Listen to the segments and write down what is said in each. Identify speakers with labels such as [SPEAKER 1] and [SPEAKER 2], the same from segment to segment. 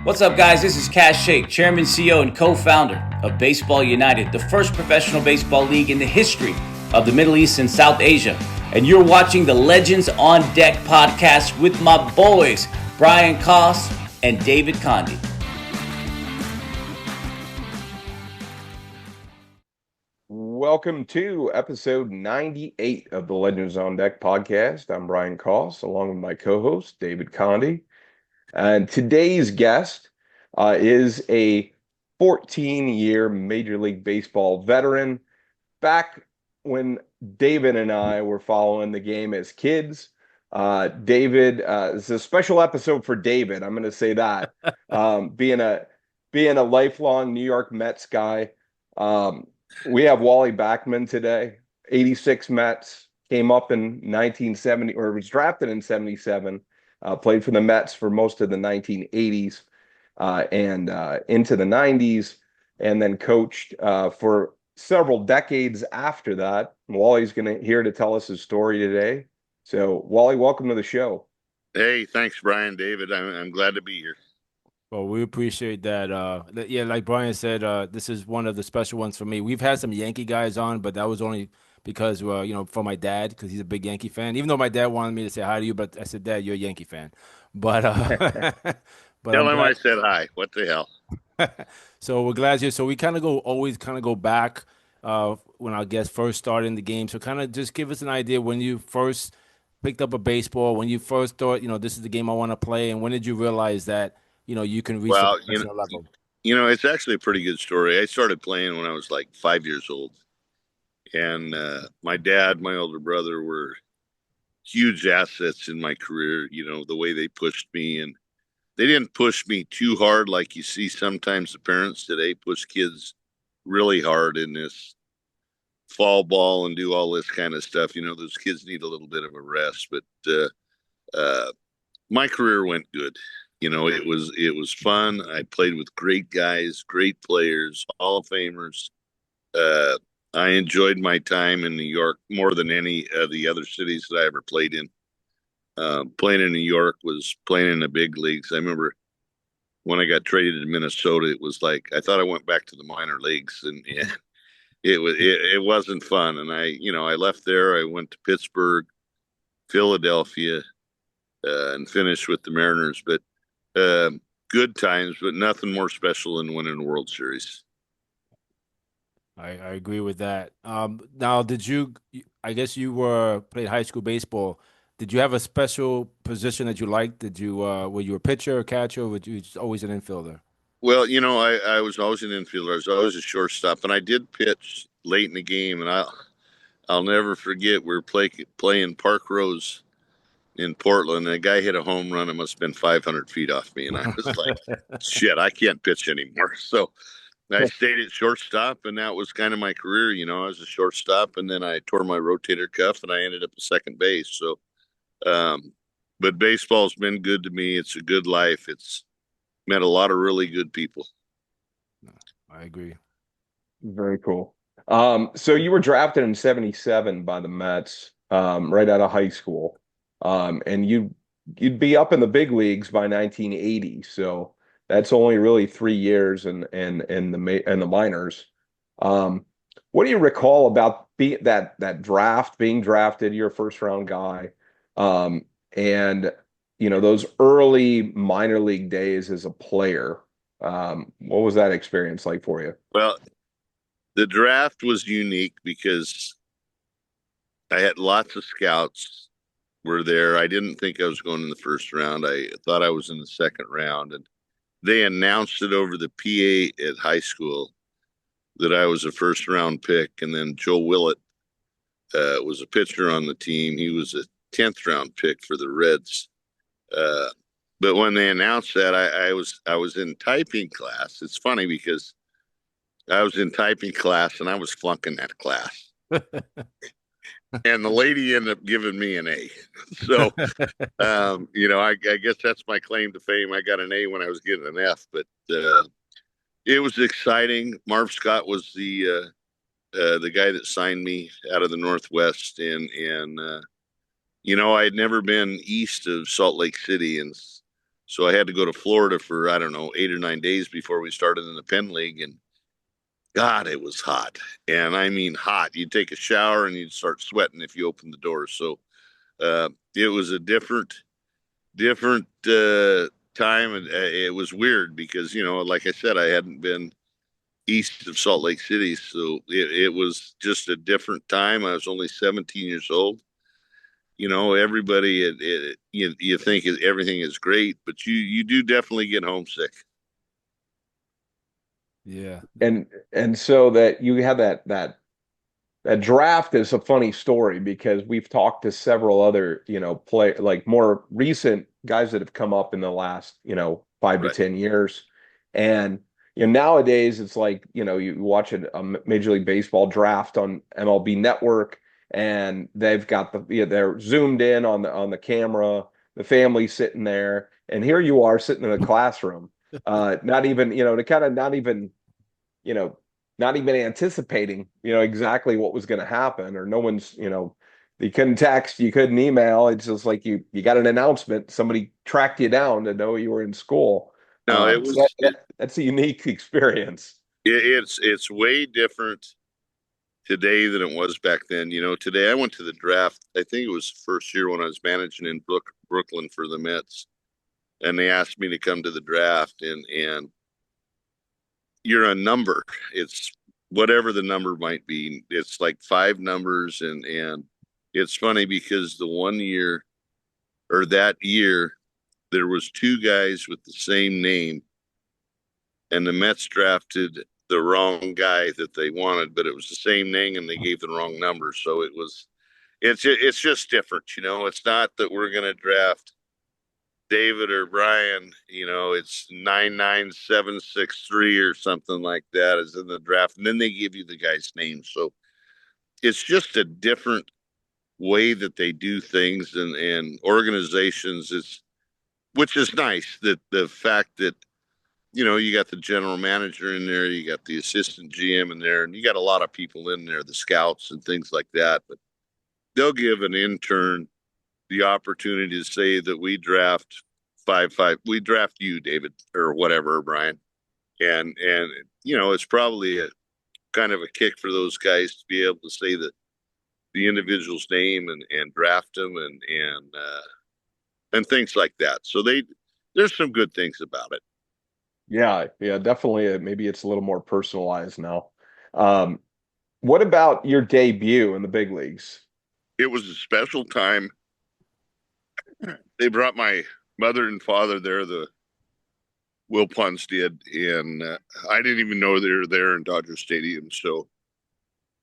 [SPEAKER 1] What's up, guys? This is Cash Shake, Chairman, CEO, and co-founder of Baseball United, the first professional baseball league in the history of the Middle East and South Asia. And you're watching the Legends on Deck podcast with my boys, Brian Koss and David Conde.
[SPEAKER 2] Welcome to episode 98 of the Legends on Deck podcast. I'm Brian Koss, along with my co-host, David Conde. And today's guest is a 14-year Major League Baseball veteran. Back when David and I were following the game as kids, David, it's a special episode for David. I'm going to say that, being a lifelong New York Mets guy. We have Wally Backman today, 86 Mets, came up in 1970, or was drafted in 77. Played for the Mets for most of the 1980s and into the 90s, and then coached for several decades after that. Wally's here to tell us his story today. So, Wally, welcome to the show.
[SPEAKER 3] Hey, thanks, Brian, David. I'm glad to be here.
[SPEAKER 4] Well, we appreciate that. Yeah, like Brian said, this is one of the special ones for me. We've had some Yankee guys on, but that was only because, for my dad, because he's a big Yankee fan. Even though my dad wanted me to say hi to you, but I said, Dad, you're a Yankee fan. But, but
[SPEAKER 3] tell him I said hi. What the hell?
[SPEAKER 4] So we're glad you're. So we always go back when our guests first started in the game. So kind of just give us an idea when you first picked up a baseball, when you first thought, this is the game I want to play, and when did you realize that you can reach the professional level?
[SPEAKER 3] It's actually a pretty good story. I started playing when I was like 5 years old. And my dad, my older brother were huge assets in my career, the way they pushed me. And they didn't push me too hard like you see sometimes the parents today push kids really hard in this fall ball and do all this kind of stuff. Those kids need a little bit of a rest. But my career went good. It was fun. I played with great guys, great players, Hall of Famers. I enjoyed my time in New York more than any of the other cities that I ever played in. Playing in New York was playing in the big leagues. I remember when I got traded to Minnesota, it was like I thought I went back to the minor leagues, and it wasn't fun. And I left there. I went to Pittsburgh, Philadelphia, and finished with the Mariners. But good times, but nothing more special than winning a World Series.
[SPEAKER 4] I agree with that. Now, I guess you played high school baseball. Did you have a special position that you liked? Were you a pitcher or catcher, or were you always an infielder?
[SPEAKER 3] Well, I was always an infielder. I was always a shortstop, and I did pitch late in the game. And I'll never forget, we were playing Park Rose in Portland, and a guy hit a home run. It must have been 500 feet off me. And I was like, shit, I can't pitch anymore. So I stayed at shortstop, and that was kind of my career. I was a shortstop, and then I tore my rotator cuff, and I ended up at second base. So, but baseball's been good to me. It's a good life. It's met a lot of really good people.
[SPEAKER 4] I agree.
[SPEAKER 2] Very cool. So you were drafted in 77 by the Mets, right out of high school. And you'd be up in the big leagues by 1980. So that's only really 3 years in the minors. What do you recall about that draft, being drafted, your first round guy, and those early minor league days as a player? What was that experience like for you?
[SPEAKER 3] Well, the draft was unique because I had lots of scouts were there. I didn't think I was going in the first round. I thought I was in the second round, and they announced it over the PA at high school that I was a first round pick. And then Joe Willett was a pitcher on the team. He was a 10th round pick for the Reds. But when they announced that, I was in typing class. It's funny because I was in typing class and I was flunking that class. And the lady ended up giving me an A. So, I guess that's my claim to fame. I got an A when I was getting an F, but it was exciting. Marv Scott was the guy that signed me out of the Northwest, and I had never been east of Salt Lake City, and So I had to go to Florida for, I don't know, 8 or 9 days before we started in the Penn League. And God, it was hot. And I mean hot. You'd take a shower and you'd start sweating if you opened the door. So it was a different time. And it was weird because, like I said, I hadn't been east of Salt Lake City. So it was just a different time. I was only 17 years old. Everybody, you think everything is great, but you do definitely get homesick.
[SPEAKER 4] Yeah.
[SPEAKER 2] And so that you have that draft is a funny story because we've talked to several other, play like more recent guys that have come up in the last, 5 to 10 years. And nowadays it's like, you watch a Major League Baseball draft on MLB Network and they've got they're zoomed in on the camera, the family sitting there, and here you are sitting in a classroom, not even, to kind of you know, not even anticipating, exactly what was going to happen, or no one's, you couldn't text, you couldn't email. It's just like you got an announcement, somebody tracked you down to know you were in school.
[SPEAKER 3] No, it
[SPEAKER 2] So
[SPEAKER 3] was
[SPEAKER 2] that's a unique experience.
[SPEAKER 3] it's way different today than it was back then. Today I went to the draft. I think it was first year when I was managing in Brooklyn for the Mets, and they asked me to come to the draft, and you're a number. It's whatever the number might be. It's like five numbers, and it's funny because the one year or that year there was two guys with the same name, and the Mets drafted the wrong guy that they wanted, but it was the same name and they gave the wrong number. So it's just different. It's not that we're going to draft David or Brian, it's 99763 or something like that is in the draft. And then they give you the guy's name. So it's just a different way that they do things, and organizations which is nice, that the fact that, you got the general manager in there, you got the assistant GM in there, and you got a lot of people in there, the scouts and things like that. But they'll give an intern the opportunity to say that we draft 5-5. We draft you, David, or whatever, Brian. And it's probably a kind of a kick for those guys to be able to say the individual's name and draft them and things like that. So there's some good things about it.
[SPEAKER 2] Yeah, yeah, definitely. Maybe it's a little more personalized now. Um, what about your debut in the big leagues?
[SPEAKER 3] It was a special time. They brought my mother and father there, the Will Punts did, and I didn't even know they were there in Dodger Stadium. So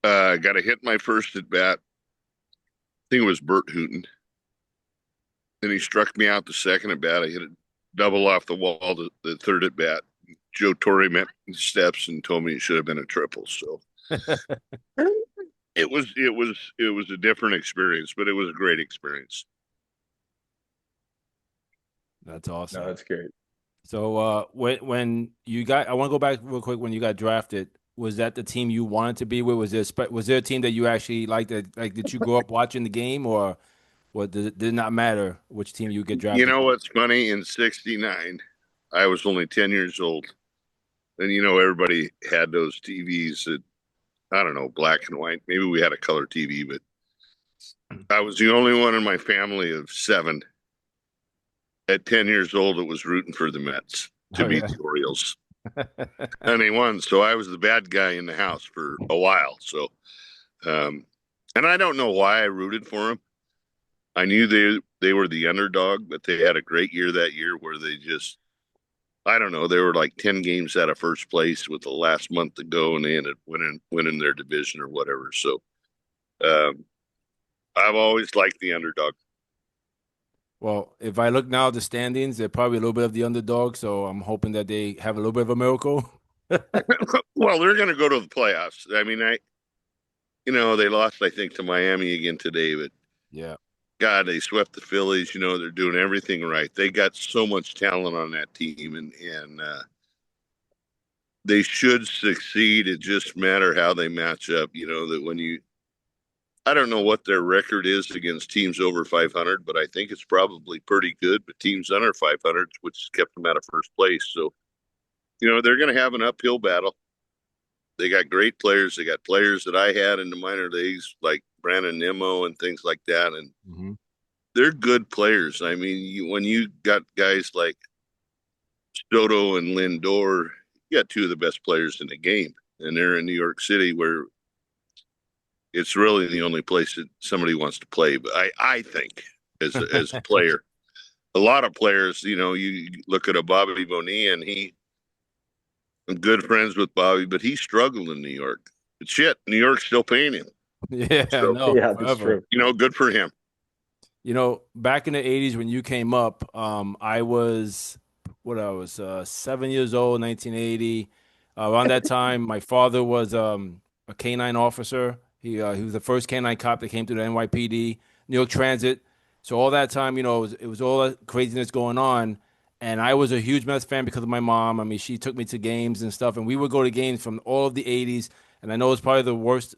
[SPEAKER 3] I got a hit my first at bat. I think it was Bert Hooton. Then he struck me out the second at bat. I hit a double off the wall the third at bat. Joe Torre met the steps and told me it should have been a triple. So it was a different experience, but it was a great experience.
[SPEAKER 4] That's awesome.
[SPEAKER 2] No, that's great.
[SPEAKER 4] So when you got, I want to go back real quick. When you got drafted, was that the team you wanted to be with? Was there a team that you actually liked? Like, did you grow up watching the game, or what? Did it not matter which team you get drafted?
[SPEAKER 3] You know what's funny? In '69, I was only 10 years old, and everybody had those TVs that, I don't know, black and white. Maybe we had a color TV, but I was the only one in my family of seven at 10 years old that was rooting for the Mets to beat the Orioles. And they won. So I was the bad guy in the house for a while. So, and I don't know why I rooted for them. I knew they were the underdog, but they had a great year that year where they just, I don't know, they were like 10 games out of first place with the last month to go, and they ended winning their division or whatever. So I've always liked the underdog.
[SPEAKER 4] Well, if I look now at the standings, they're probably a little bit of the underdog. So I'm hoping that they have a little bit of a miracle.
[SPEAKER 3] Well, they're going to go to the playoffs. I mean, they lost, I think, to Miami again today, but
[SPEAKER 4] Yeah.
[SPEAKER 3] God, they swept the Phillies. They're doing everything right. They got so much talent on that team, and they should succeed. It just matter how they match up. That I don't know what their record is against teams over 500, but I think it's probably pretty good. But teams under 500, which kept them out of first place. So, they're going to have an uphill battle. They got great players. They got players that I had in the minor leagues, like Brandon Nimmo and things like that. And they're good players. I mean, when you got guys like Soto and Lindor, you got two of the best players in the game. And they're in New York City, where it's really the only place that somebody wants to play. But I think as a player, a lot of players, you look at a Bobby Bonilla, and I'm good friends with Bobby, but he struggled in New York. But shit, New York's still paying him.
[SPEAKER 4] Yeah,
[SPEAKER 3] So,
[SPEAKER 4] no,
[SPEAKER 2] Yeah, that's
[SPEAKER 4] forever.
[SPEAKER 2] true.
[SPEAKER 3] Good for him.
[SPEAKER 4] Back in the 80s when you came up, I was 7 years old, 1980. Around that time, my father was a canine officer. He was the first canine cop that came through the NYPD, New York Transit. So all that time, it was all that craziness going on. And I was a huge Mets fan because of my mom. I mean, she took me to games and stuff, and we would go to games from all of the 80s. And I know it's probably the worst.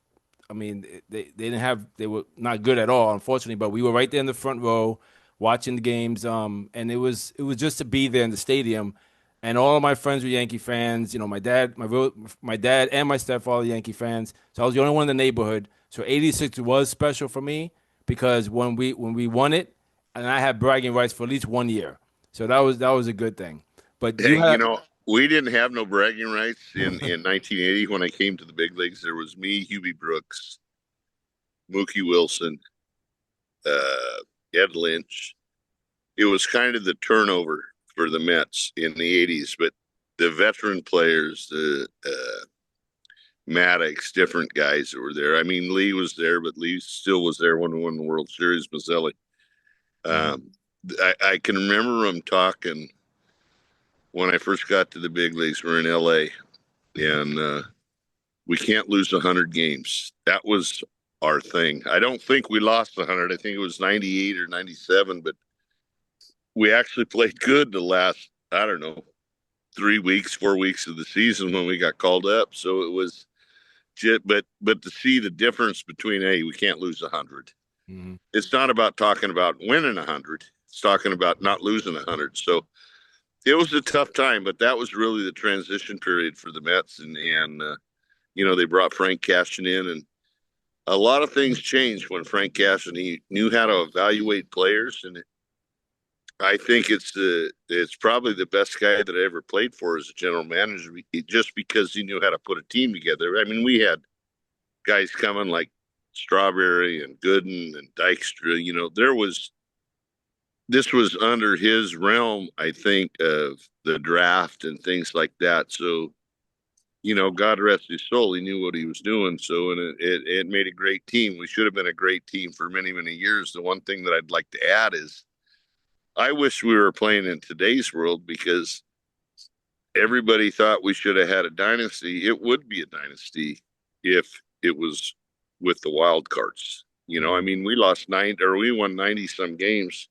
[SPEAKER 4] I mean, they were not good at all, unfortunately, but we were right there in the front row watching the games. And it was just to be there in the stadium. And all of my friends were Yankee fans. My dad and my stepfather were Yankee fans. So I was the only one in the neighborhood. So '86 was special for me because when we won it, and I had bragging rights for at least 1 year. So that was a good thing. But
[SPEAKER 3] Hey,
[SPEAKER 4] you had
[SPEAKER 3] we didn't have no bragging rights in 1980 when I came to the big leagues. There was me, Hubie Brooks, Mookie Wilson, Ed Lynch. It was kind of the turnover for the Mets in the 80s, but the veteran players, the Maddox, different guys that were there. I mean, Lee was there, but Lee still was there when we won the World Series, Mazzelli. I can remember him talking when I first got to the big leagues. We're in LA, and we can't lose 100 games. That was our thing. I don't think we lost 100. I think it was 98 or 97, but we actually played good the last, I don't know, 3 weeks, 4 weeks of the season when we got called up. So it was but to see the difference between, hey, we can't lose 100. It's not about talking about winning 100. It's talking about not losing 100. So it was a tough time, but that was really the transition period for the Mets. And they brought Frank Cashin in, and a lot of things changed when Frank Cashin, he knew how to evaluate players. And I think it's probably the best guy that I ever played for as a general manager, just because he knew how to put a team together. I mean, we had guys coming like Strawberry and Gooden and Dykstra. This was under his realm, I think, of the draft and things like that. So, God rest his soul, he knew what he was doing. So, and it made a great team. We should have been a great team for many, many years. The one thing that I'd like to add is I wish we were playing in today's world, because everybody thought we should have had a dynasty. It would be a dynasty if it was with the wild cards. I mean, we won 90 some games.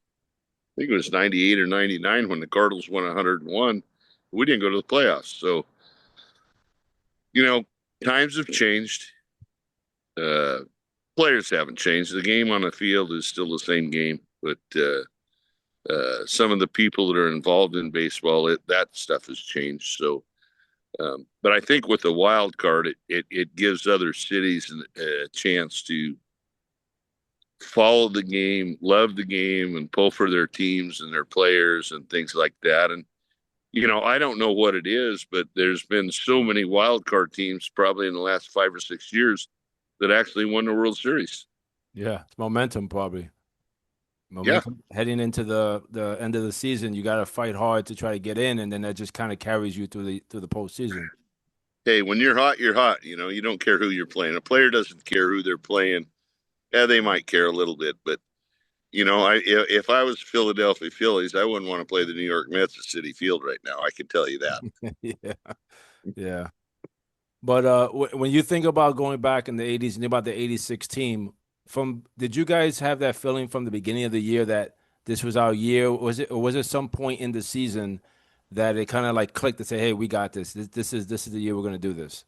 [SPEAKER 3] I think it was 98 or 99 when the Cardinals won 101. We didn't go to the playoffs. So, times have changed. Players haven't changed. The game on the field is still the same game, but some of the people that are involved in baseball, that stuff has changed. So, but I think with the wild card, it gives other cities a chance to follow the game, love the game, and pull for their teams and their players and things like that. And, I don't know what it is, but there's been so many wild card teams probably in the last 5 or 6 years that actually won the World Series.
[SPEAKER 4] Yeah, it's momentum probably.
[SPEAKER 3] Yeah.
[SPEAKER 4] Heading into the end of the season, you got to fight hard to try to get in, and then that just kind of carries you through the postseason.
[SPEAKER 3] Hey, when you're hot, you're hot. You don't care who you're playing. A player doesn't care who they're playing. Yeah, they might care a little bit, but if I was Philadelphia Phillies, I wouldn't want to play the New York Mets at Citi Field right now. I can tell you that.
[SPEAKER 4] Yeah. But when you think about going back in the '80s and about the '86 team, did you guys have that feeling from the beginning of the year that this was our year? Was it some point in the season that it kind of like clicked to say, "Hey, we got this. This is the year we're going to do this"?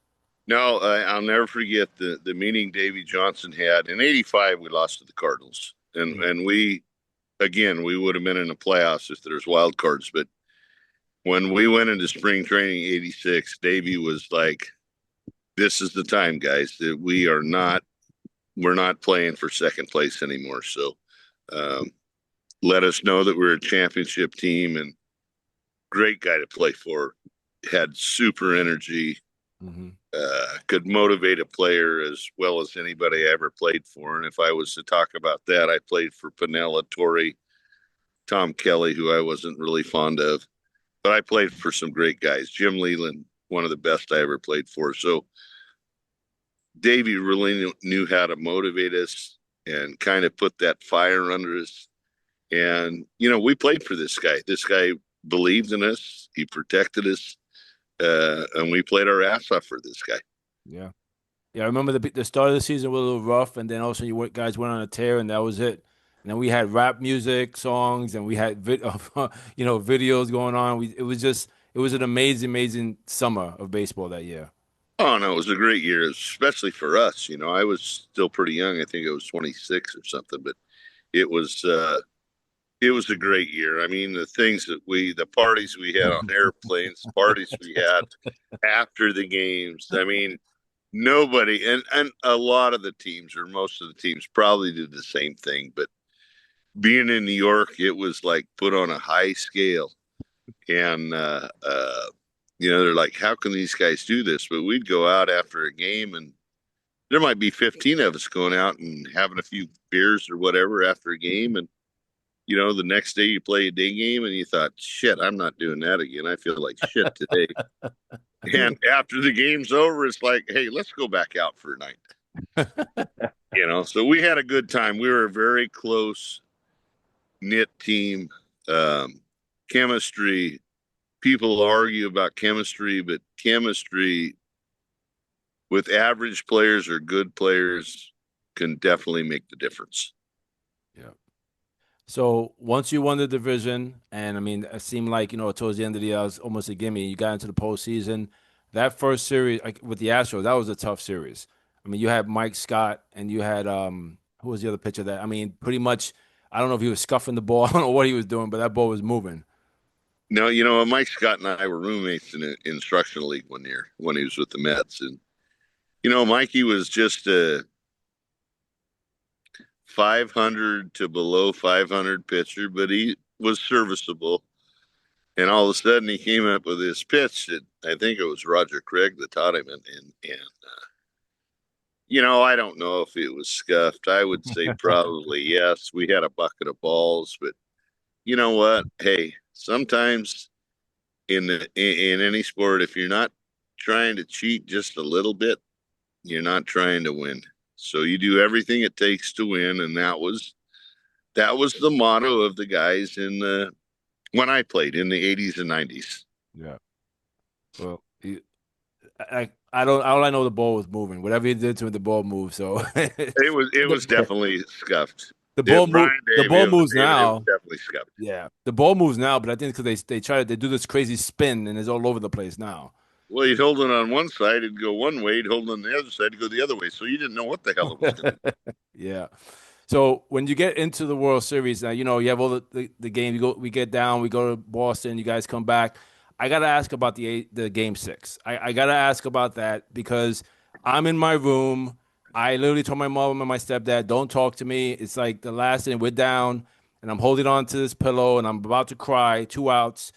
[SPEAKER 3] No, I'll never forget the meeting Davy Johnson had. In '85, we lost to the Cardinals. And we, again, we would have been in the playoffs if there's wild cards. But when we went into spring training '86, Davy was like, this is the time, guys, that we're not playing for second place anymore. So let us know that we're a championship team, and great guy to play for. Had super energy, could motivate a player as well as anybody I ever played for. And if I was to talk about that, I played for Piniella, Torrey, Tom Kelly, who I wasn't really fond of, but I played for some great guys. Jim Leland, one of the best I ever played for. So Davey really knew how to motivate us and kind of put that fire under us. And, we played for this guy. This guy believed in us. He protected us. And we played our ass off for this guy.
[SPEAKER 4] Yeah. Yeah, I remember the start of the season was a little rough, and then also guys went on a tear, and that was it. And then we had rap music, songs, and we had videos going on. It was an amazing summer of baseball that year.
[SPEAKER 3] Oh, no, it was a great year, especially for us. I was still pretty young. I think I was 26 or something, but it was a great year. I mean, the parties we had on airplanes, parties we had after the games. I mean, nobody, and a lot of the teams, or most of the teams, probably did the same thing. But being in New York, it was like put on a high scale. And, they're like, how can these guys do this? But we'd go out after a game, and there might be 15 of us going out and having a few beers or whatever after a game. And, the next day you play a day game and you thought, shit, I'm not doing that again. I feel like shit today. And after the game's over, it's like, hey, let's go back out for a night. So we had a good time. We were a very close knit team. Chemistry, people argue about chemistry, but chemistry with average players or good players can definitely make the difference.
[SPEAKER 4] Yeah. So once you won the division, and I mean, it seemed like, towards the end of the year, it was almost a gimme. You got into the postseason. That first series, like with the Astros, that was a tough series. I mean, you had Mike Scott, and you had who was the other pitcher that? I mean, pretty much, I don't know if he was scuffing the ball, I don't know what he was doing, but that ball was moving.
[SPEAKER 3] No, Mike Scott and I were roommates in an instructional league one year when he was with the Mets, and Mikey was just a 500 to below 500 pitcher, but he was serviceable. And all of a sudden, he came up with this pitch that I think it was Roger Craig that taught him. I don't know if it was scuffed. I would say probably yes. We had a bucket of balls, but you know what? Hey, sometimes in any sport, if you're not trying to cheat just a little bit, you're not trying to win. So you do everything it takes to win, and that was the motto of the guys when I played in the 80s and 90s.
[SPEAKER 4] Yeah. Well, I don't. All I know, the ball was moving. Whatever he did to it, the ball moved. So
[SPEAKER 3] it was definitely scuffed.
[SPEAKER 4] The ball moves now.
[SPEAKER 3] It was definitely scuffed.
[SPEAKER 4] Yeah, the ball moves now, but I think because they do this crazy spin and it's all over the place now.
[SPEAKER 3] Well, you'd hold it on one side, it'd go one way. You'd hold it on the other side, it'd go the other way. So you didn't know what the hell it was going to do.
[SPEAKER 4] Yeah. So when you get into the World Series, now you have all the game. We get down, we go to Boston. You guys come back. I gotta ask about the Game 6. I gotta ask about that because I'm in my room. I literally told my mom and my stepdad, "Don't talk to me." It's like the last thing. We're down, and I'm holding on to this pillow, and I'm about to cry. 2 outs.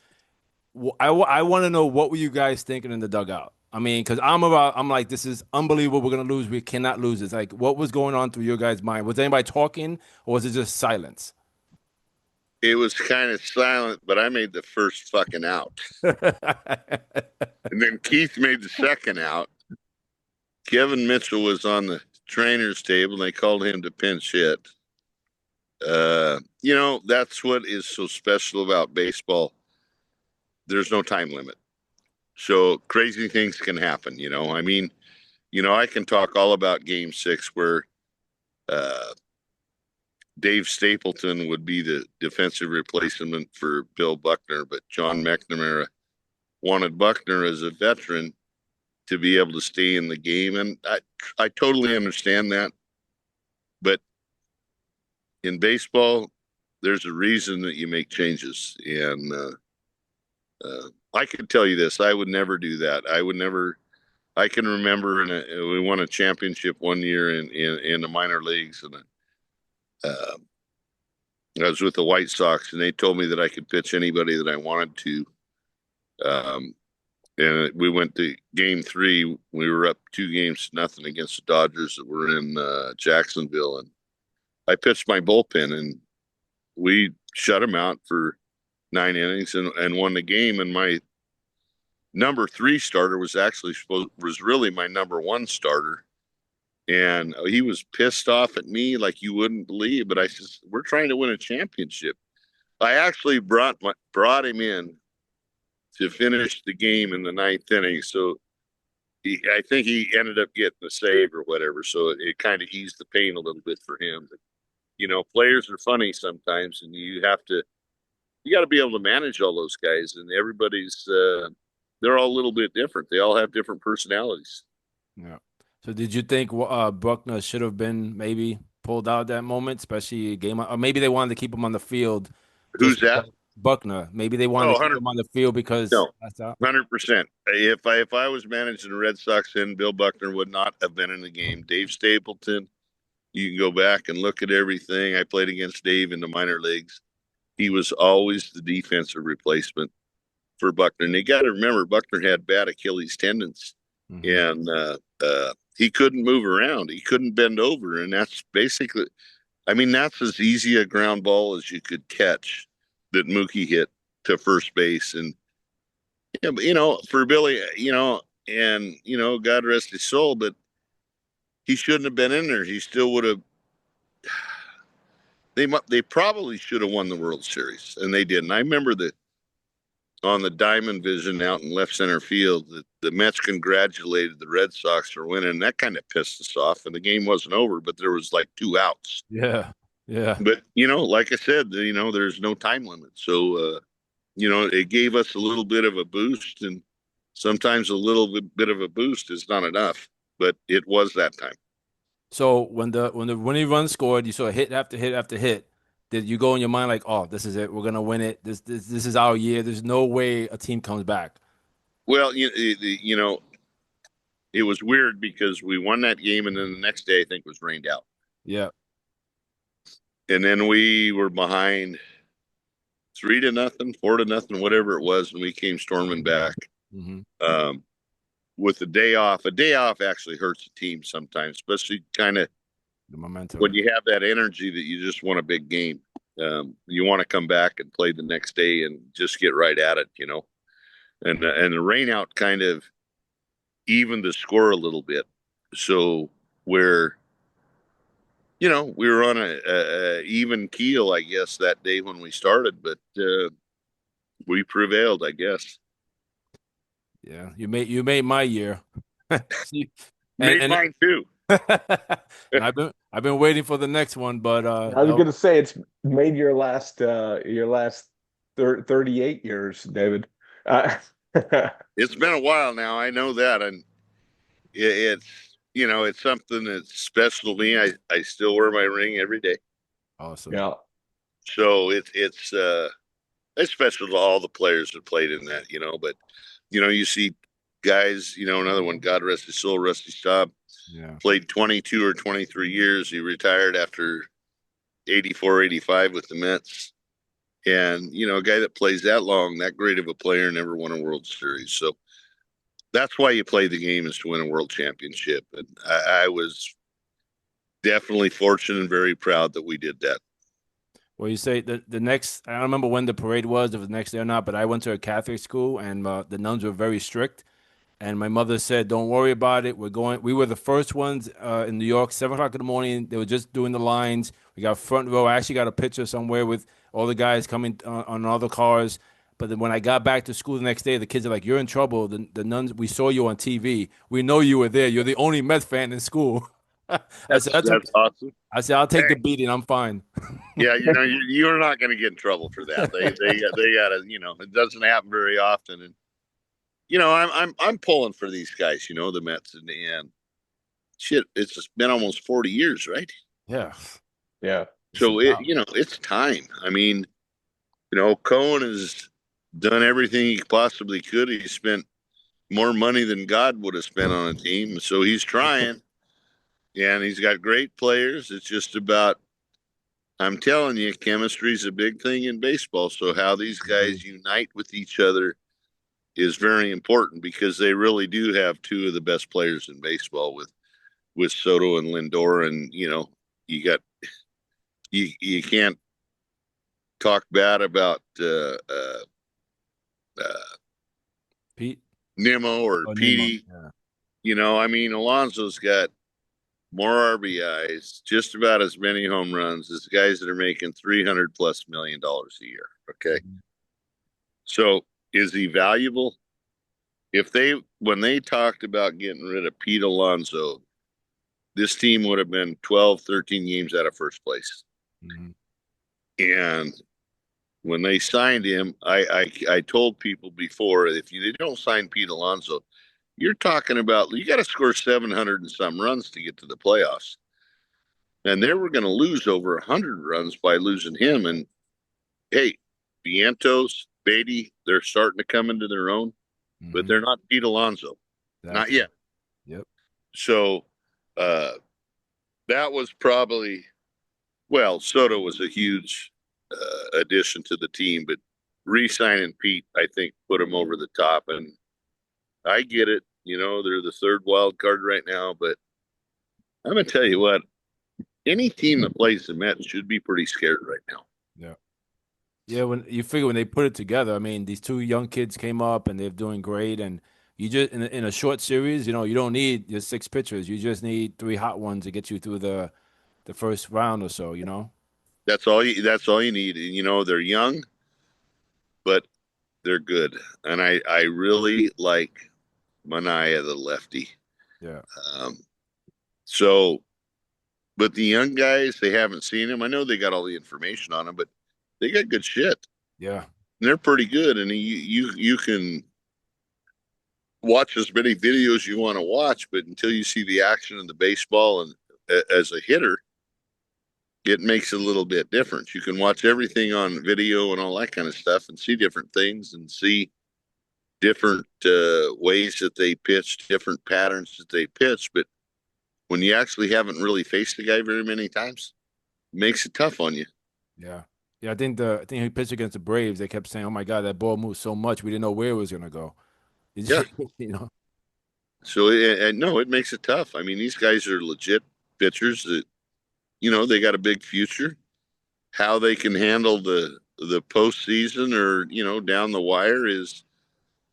[SPEAKER 4] I want to know, what were you guys thinking in the dugout? I mean, because I'm like, this is unbelievable. We're going to lose. We cannot lose. It's like, what was going on through your guys' mind? Was anybody talking, or was it just silence?
[SPEAKER 3] It was kind of silent, but I made the first fucking out. And then Keith made the second out. Kevin Mitchell was on the trainer's table, and they called him to pinch hit. That's what is so special about baseball. There's no time limit. So crazy things can happen, I mean, I can talk all about Game 6 where Dave Stapleton would be the defensive replacement for Bill Buckner, but John McNamara wanted Buckner as a veteran to be able to stay in the game. And I totally understand that. But in baseball, there's a reason that you make changes. And I can tell you this, I would never do that. I would never. I can remember we won a championship one year in the minor leagues, and I was with the White Sox, and they told me that I could pitch anybody that I wanted to. And we went to game 3. We were up 2-0 against the Dodgers that were in Jacksonville, and I pitched my bullpen, and we shut them out for 9 innings and won the game. And my number 3 starter was really my number 1 starter. And he was pissed off at me like you wouldn't believe. But I said, we're trying to win a championship. I actually brought him in to finish the game in the 9th inning. So I think he ended up getting a save or whatever. So it kind of eased the pain a little bit for him. But, players are funny sometimes, and you got to be able to manage all those guys. And everybody's they're all a little bit different. They all have different personalities.
[SPEAKER 4] Yeah. So did you think Buckner should have been maybe pulled out that moment, especially a game, or maybe they wanted to keep him on the field?
[SPEAKER 3] Who's that?
[SPEAKER 4] Buckner. Maybe they wanted to keep him on the field because
[SPEAKER 3] no,
[SPEAKER 4] that's out.
[SPEAKER 3] 100%. If I was managing the Red Sox, then Bill Buckner would not have been in the game. Dave Stapleton, you can go back and look at everything. I played against Dave in the minor leagues. He was always the defensive replacement for Buckner. And you got to remember, Buckner had bad Achilles tendons, and he couldn't move around. He couldn't bend over. And that's basically, that's as easy a ground ball as you could catch that Mookie hit to first base. And, for Billy, and, God rest his soul, but he shouldn't have been in there. He still would have. They probably should have won the World Series, and they didn't. I remember that on the Diamond Vision out in left center field, the Mets congratulated the Red Sox for winning, and that kind of pissed us off. And the game wasn't over, but there was like 2 outs.
[SPEAKER 4] Yeah.
[SPEAKER 3] But like I said, there's no time limit, so it gave us a little bit of a boost, and sometimes a little bit of a boost is not enough, but it was that time.
[SPEAKER 4] So when the winning run scored, you saw hit after hit after hit. Did you go in your mind like, oh, this is it, we're gonna win it? This is our year. There's no way a team comes back.
[SPEAKER 3] Well, it was weird because we won that game, and then the next day I think was rained out.
[SPEAKER 4] Yeah.
[SPEAKER 3] And then we were behind 3-0, 4-0, whatever it was, and we came storming back. With a day off actually hurts the team sometimes, especially kind of
[SPEAKER 4] the momentum
[SPEAKER 3] when you have that energy that you just want a big game. You want to come back and play the next day and just get right at it, and the rain out kind of evened the score a little bit. So where, we were on a even keel, I guess, that day when we started, but we prevailed, I guess.
[SPEAKER 4] Yeah, you made my year.
[SPEAKER 3] Made mine too.
[SPEAKER 4] And I've been waiting for the next one, but
[SPEAKER 2] I was going to say it's made your last 38 years, David.
[SPEAKER 3] It's been a while now. I know that, and it's something that's special to me. I still wear my ring every day.
[SPEAKER 4] Awesome.
[SPEAKER 2] Yeah.
[SPEAKER 3] So it's special to all the players that played in that, But you see guys, another one, God rest his soul, Rusty Staub.
[SPEAKER 4] Yeah.
[SPEAKER 3] Played 22 or 23 years. He retired after 84, 85 with the Mets. And, a guy that plays that long, that great of a player, never won a World Series. So that's why you play the game, is to win a world championship. And I was definitely fortunate and very proud that we did that.
[SPEAKER 4] Well, you say the next, I don't remember when the parade was, if it was the next day or not, but I went to a Catholic school, and the nuns were very strict. And my mother said, don't worry about it. We were the first ones in New York, 7 o'clock in the morning. They were just doing the lines. We got front row. I actually got a picture somewhere with all the guys coming on other cars. But then when I got back to school the next day, the kids are like, you're in trouble. The nuns, we saw you on TV. We know you were there. You're the only Mets fan in school.
[SPEAKER 3] That's awesome.
[SPEAKER 4] I said, I'll take the beating. I'm fine.
[SPEAKER 3] Yeah, you're not going to get in trouble for that. They got to, it doesn't happen very often. And, I'm pulling for these guys, the Mets, and shit, it's just been almost 40 years, right?
[SPEAKER 4] Yeah.
[SPEAKER 2] Yeah.
[SPEAKER 3] So it's time. I mean, Cohen has done everything he possibly could. He spent more money than God would have spent on a team, so he's trying, and he's got great players. It's just about, I'm telling you, chemistry is a big thing in baseball. So how these guys unite with each other is very important, because they really do have two of the best players in baseball with Soto and Lindor, and you got you can't talk bad about uh,
[SPEAKER 4] Pete.
[SPEAKER 3] Nimmo or
[SPEAKER 4] Oh, Nemo.
[SPEAKER 3] Petey.
[SPEAKER 4] Yeah.
[SPEAKER 3] I mean, Alonso's got more RBIs, just about as many home runs as guys that are making $300+ million a year. Okay.
[SPEAKER 4] Mhm.
[SPEAKER 3] So is he valuable? When they talked about getting rid of Pete Alonso, this team would have been 12, 13 games out of first place.
[SPEAKER 4] Mhm.
[SPEAKER 3] And when they signed him, I told people before, if you don't sign Pete Alonso, you're talking about, you got to score 700 and some runs to get to the playoffs. And they were going to lose over 100 runs by losing him. And hey, Vientos, Beatty, they're starting to come into their own, but
[SPEAKER 4] Mhm.
[SPEAKER 3] they're not Pete Alonso. Not
[SPEAKER 4] Exactly.
[SPEAKER 3] yet.
[SPEAKER 4] Yep.
[SPEAKER 3] So uh, that was probably, well, Soto was a huge addition to the team, but re-signing Pete, I think, put him over the top. And I get it. They're the third wild card right now, but I'm going to tell you what, any team that plays the Mets should be pretty scared right now.
[SPEAKER 4] Yeah. Yeah, when you figure when they put it together, I mean, these two young kids came up and they're doing great. And you just in a short series, you don't need your six pitchers. You just need three hot ones to get you through the first round or so.
[SPEAKER 3] That's all you need. And, they're young, but they're good. And I really like Mania, the lefty.
[SPEAKER 4] Yeah,
[SPEAKER 3] Um, so, but the young guys, they haven't seen him. I know they got all the information on him, but they got good shit.
[SPEAKER 4] yeah,
[SPEAKER 3] And they're pretty good. And you can watch as many videos you want to watch, but until you see the action in the baseball and as a hitter, it makes it a little bit different. You can watch everything on video and all that kind of stuff and see different things and see different ways that they pitch, different patterns that they pitch. But when you actually haven't really faced the guy very many times, it makes it tough on you.
[SPEAKER 4] yeah, yeah. I think he pitched against the Braves. They kept saying, "Oh my God, that ball moved so much, we didn't know where it was gonna go."
[SPEAKER 3] Yeah.
[SPEAKER 4] You know.
[SPEAKER 3] So, no, it makes it tough. I mean, these guys are legit pitchers that, they got a big future. How they can handle the postseason or, down the wire is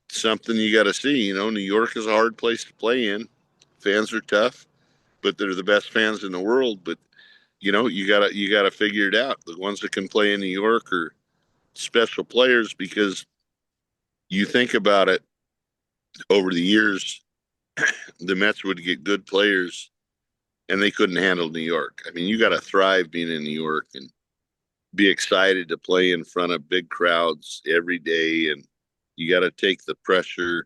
[SPEAKER 3] something you got to see. New York is a hard place to play in. Fans are tough, but they're the best fans in the world. But you gotta figure it out. The ones that can play in New York are special players, because you think about it, over the years, the Mets would get good players and they couldn't handle New York. I mean, you got to thrive being in New York and be excited to play in front of big crowds every day. And you got to take the pressure.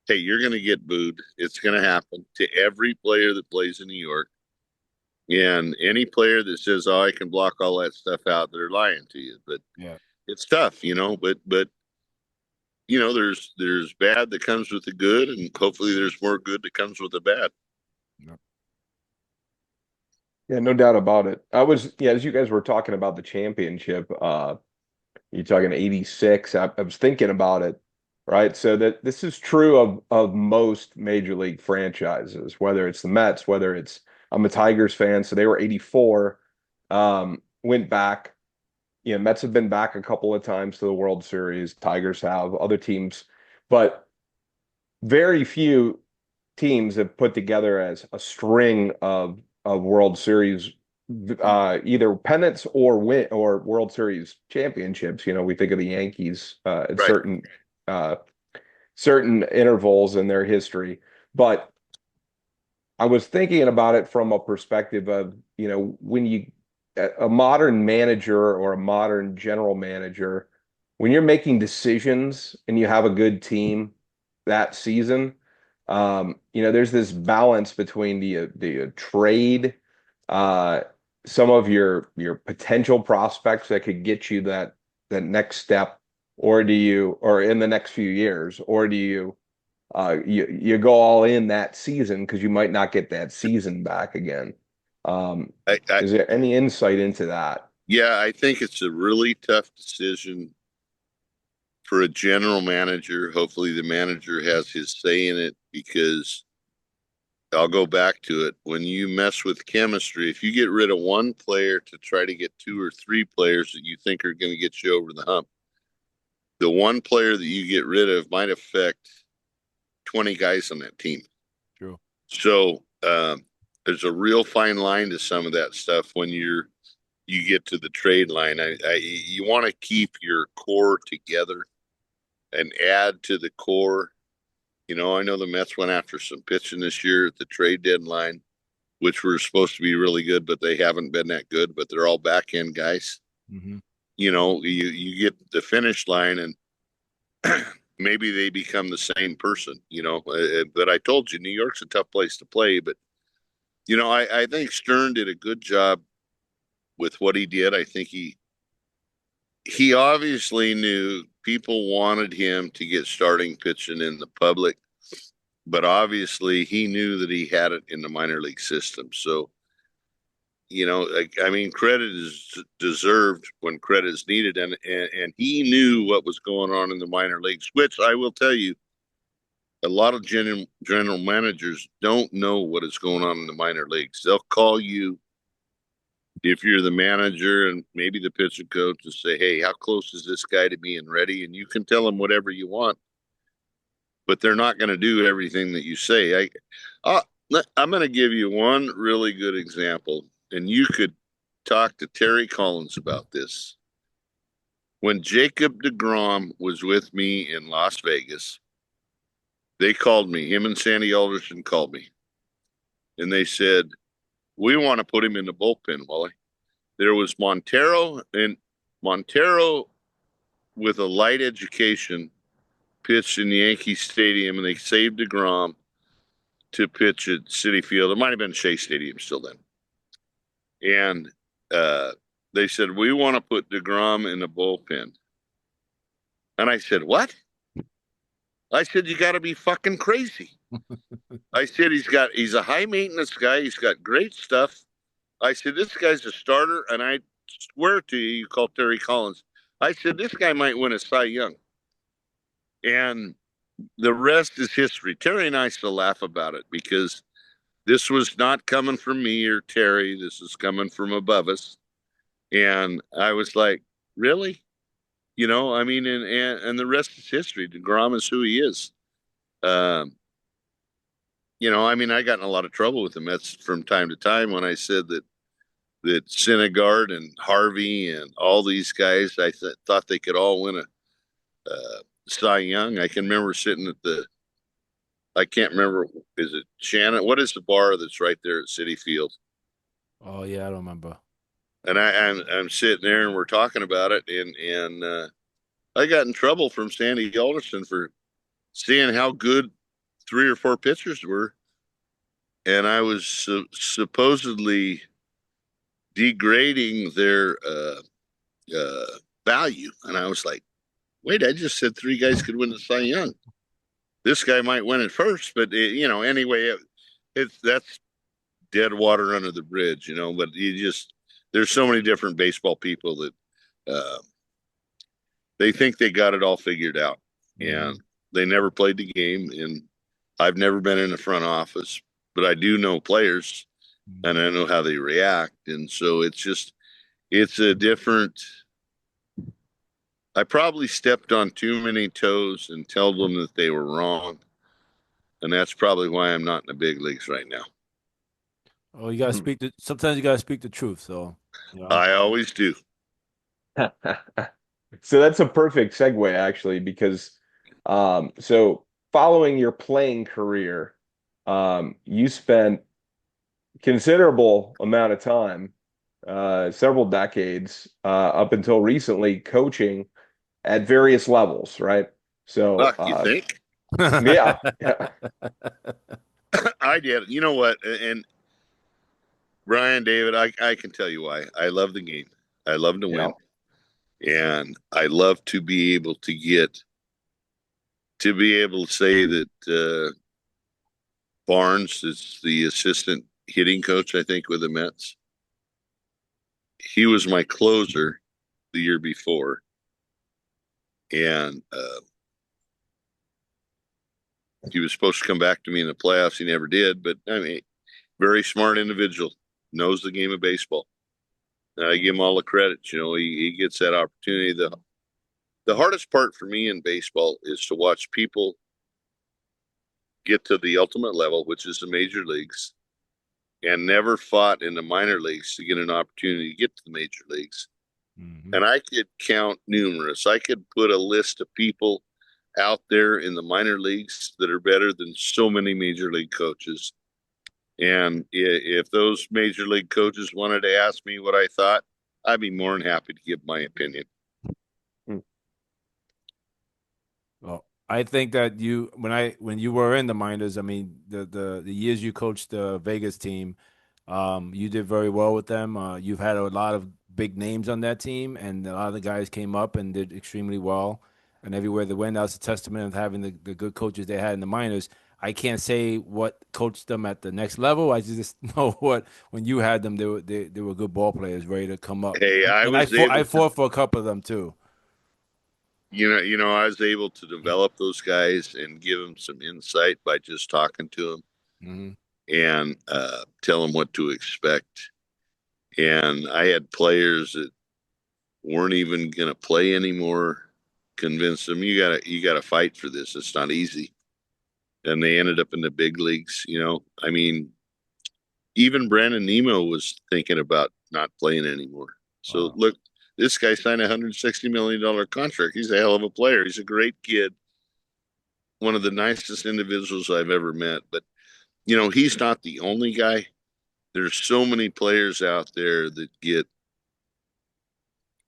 [SPEAKER 3] Hey, you're going to get booed. It's going to happen to every player that plays in New York. And any player that says, "Oh, I can block all that stuff out," they're lying to you. But
[SPEAKER 4] Yeah,
[SPEAKER 3] it's tough. But there's bad that comes with the good, and hopefully there's more good that comes with the bad.
[SPEAKER 4] yeah,
[SPEAKER 2] Yeah, no doubt about it. Yeah, as you guys were talking about the championship, you're talking 86. I was thinking about it, right? So that this is true of most major league franchises, whether it's the Mets, whether it's, I'm a Tigers fan, so they were 84, went back. Mets have been back a couple of times to the World Series. Tigers have, other teams, but very few teams have put together as a string of World Series, either pennants or win or World Series championships. We think of the Yankees at
[SPEAKER 3] Right.
[SPEAKER 2] certain intervals in their history, but I was thinking about it from a perspective of, when a modern manager or a modern general manager, when you're making decisions and you have a good team, that season, there's this balance between the trade, uh, some of your potential prospects that could get you that next step, or in the next few years, or do you go all in that season because you might not get that season back again. Is there any insight into that?
[SPEAKER 3] Yeah, I think it's a really tough decision for a general manager. Hopefully the manager has his say in it, because I'll go back to it. When you mess with chemistry, if you get rid of one player to try to get two or three players that you think are going to get you over the hump, the one player that you get rid of might affect 20 guys on that team.
[SPEAKER 4] True.
[SPEAKER 3] So there's a real fine line to some of that stuff when you get to the trade line. You want to keep your core together and add to the core. I know the Mets went after some pitching this year at the trade deadline, which were supposed to be really good, but they haven't been that good. But they're all back end guys.
[SPEAKER 4] Mm-hmm.
[SPEAKER 3] You get the finish line, and maybe they become the same person. But I told you, New York's a tough place to play. But I think Stern did a good job with what he did. I think he obviously knew people wanted him to get starting pitching in the public, but obviously he knew that he had it in the minor league system. So, credit is deserved when credit is needed. And he knew what was going on in the minor leagues, which I will tell you, a lot of general managers don't know what is going on in the minor leagues. They'll call you, if you're the manager and maybe the pitching coach, to say, hey, how close is this guy to being ready? And you can tell them whatever you want, but they're not going to do everything that you say. I'm going to give you one really good example, and you could talk to Terry Collins about this. When Jacob deGrom was with me in Las Vegas, they called me. Him and Sandy Alderson called me, and they said, we want to put him in the bullpen, Wally. There was Montero with a light education pitched in Yankee Stadium, and they saved deGrom to pitch at Citi Field. It might have been Shea Stadium still then. And they said, we want to put deGrom in the bullpen. And I said, what? I said, you got to be fucking crazy. I said, he's a high maintenance guy. He's got great stuff. I said, this guy's a starter. And I swear to you, you call Terry Collins. I said, this guy might win a Cy Young. And the rest is history. Terry and I still laugh about it, because this was not coming from me or Terry. This is coming from above us. And I was like, really? And the rest is history. deGrom is who he is. I got in a lot of trouble with the Mets from time to time when I said that Syndergaard and Harvey and all these guys, I thought they could all win a Cy Young. I can remember sitting I can't remember, is it Shannon? What is the bar that's right there at Citi Field?
[SPEAKER 4] Oh yeah, I don't remember.
[SPEAKER 3] And I'm sitting there and we're talking about it, and I got in trouble from Sandy Alderson for seeing how good 3 or 4 pitchers were, and I was supposedly degrading their value. And I was like, wait, I just said 3 guys could win the Cy Young. This guy might win it first, but anyway, that's dead water under the bridge, but there's so many different baseball people that they think they got it all figured out, and they never played the game. And I've never been in the front office, but I do know players, and I know how they react. And so it's a different, I probably stepped on too many toes and told them that they were wrong. And that's probably why I'm not in the big leagues right now.
[SPEAKER 4] Oh, you gotta sometimes you gotta speak the truth. So
[SPEAKER 3] I always do.
[SPEAKER 2] So that's a perfect segue, actually, because so following your playing career, you spent considerable amount of time, several decades, up until recently, coaching at various levels, right? So
[SPEAKER 3] You think?
[SPEAKER 2] Yeah. Yeah.
[SPEAKER 3] I did. You know what? And Brian, David, I can tell you why. I love the game. I love to
[SPEAKER 2] Yeah.
[SPEAKER 3] win. And I love to be able to say that Barnes is the assistant hitting coach, I think, with the Mets. He was my closer the year before. And he was supposed to come back to me in the playoffs. He never did. But, I mean, very smart individual, knows the game of baseball. And I give him all the credit. You know, he gets that opportunity. The hardest part for me in baseball is to watch people get to the ultimate level, which is the major leagues, and never fought in the minor leagues to get an opportunity to get to the major leagues.
[SPEAKER 4] Mm-hmm.
[SPEAKER 3] And I could count numerous. I could put a list of people out there in the minor leagues that are better than so many major league coaches. And if those major league coaches wanted to ask me what I thought, I'd be more than happy to give my opinion.
[SPEAKER 4] Well, I think that when you were in the minors, I mean the years you coached the Vegas team, you did very well with them. You've had a lot of big names on that team, and a lot of the guys came up and did extremely well. And everywhere they went, that was a testament of having the good coaches they had in the minors. I can't say what coached them at the next level. I just know what when you had them, they were good ball players, ready to come up.
[SPEAKER 3] Hey, I
[SPEAKER 4] And
[SPEAKER 3] was able
[SPEAKER 4] I
[SPEAKER 3] to,
[SPEAKER 4] fought for a couple of them too.
[SPEAKER 3] I was able to develop those guys and give them some insight by just talking to them
[SPEAKER 4] Mm-hmm.
[SPEAKER 3] and tell them what to expect. And I had players that weren't even going to play anymore. Convince them you gotta fight for this. It's not easy. And they ended up in the big leagues. I mean, even Brandon Nemo was thinking about not playing anymore. So
[SPEAKER 4] Wow.
[SPEAKER 3] look, this guy signed a $160 million contract. He's a hell of a player. He's a great kid, one of the nicest individuals I've ever met. But he's not the only guy. There's so many players out there that get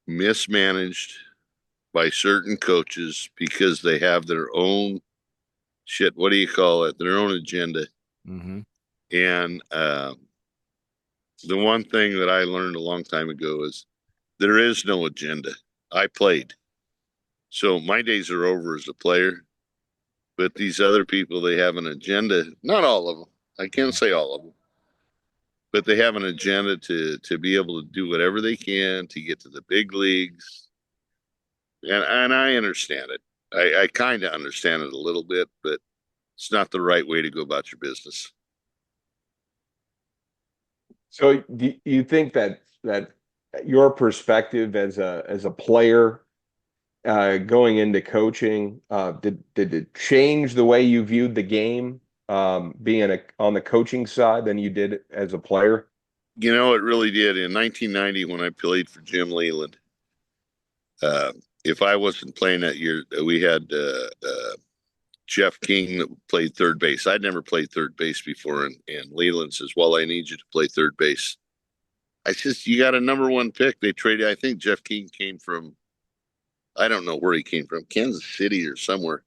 [SPEAKER 3] mismanaged by certain coaches because they have their own shit. What do you call it? Their own agenda.
[SPEAKER 4] Mm-hmm.
[SPEAKER 3] And the one thing that I learned a long time ago is there is no agenda. I played. So my days are over as a player. But these other people, they have an agenda. Not all of them. I can't say all of them. But they have an agenda to be able to do whatever they can to get to the big leagues. And I understand it. I kind of understand it a little bit, but it's not the right way to go about your business.
[SPEAKER 2] So do you think that your perspective as a player going into coaching, did it change the way you viewed the game, being on the coaching side than you did as a player?
[SPEAKER 3] It really did. In 1990, when I played for Jim Leland, uh, if I wasn't playing that year, we had Jeff King that played third base. I'd never played third base before, and Leland says, "Well, I need you to play third base." I says, "You got a number one pick." They traded. I think Jeff King came from, I don't know where he came from, Kansas City or somewhere.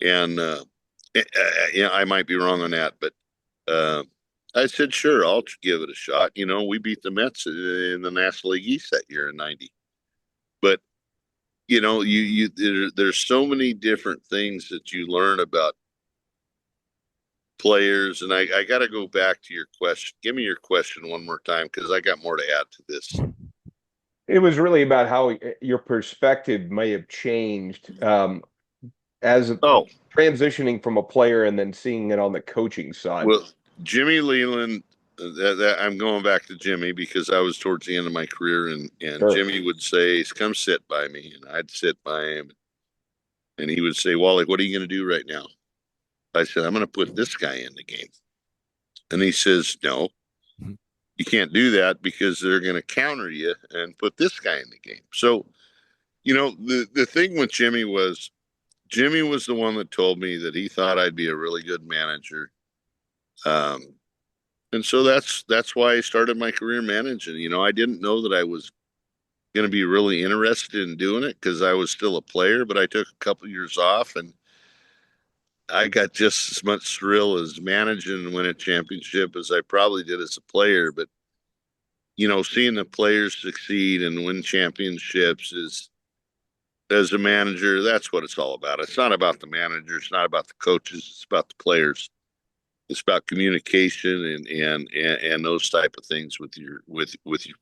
[SPEAKER 3] And I might be wrong on that, but uh, I said, "Sure, I'll give it a shot." We beat the Mets in the National League East that year in '90. But there's so many different things that you learn about players, and I got to go back to your question. Give me your question one more time because I got more to add to this.
[SPEAKER 2] It was really about how your perspective may have changed as
[SPEAKER 3] Oh,
[SPEAKER 2] transitioning from a player and then seeing it on the coaching side.
[SPEAKER 3] well, Jimmy Leland. I'm going back to Jimmy because I was towards the end of my career, and
[SPEAKER 2] Sure.
[SPEAKER 3] Jimmy would say, "Come sit by me," and I'd sit by him, and he would say, "Wally, what are you going to do right now?" I said, "I'm going to put this guy in the game," and he says, "No, you can't do that because they're going to counter you and put this guy in the game." So, the thing with Jimmy was the one that told me that he thought I'd be a really good manager. Um, and so that's why I started my career managing. I didn't know that I was going to be really interested in doing it because I was still a player, but I took a couple years off, and I got just as much thrill as managing and win a championship as I probably did as a player. But, seeing the players succeed and win championships is, as a manager, that's what it's all about. It's not about the manager. It's not about the coaches. It's about the players. It's about communication and those type of things with your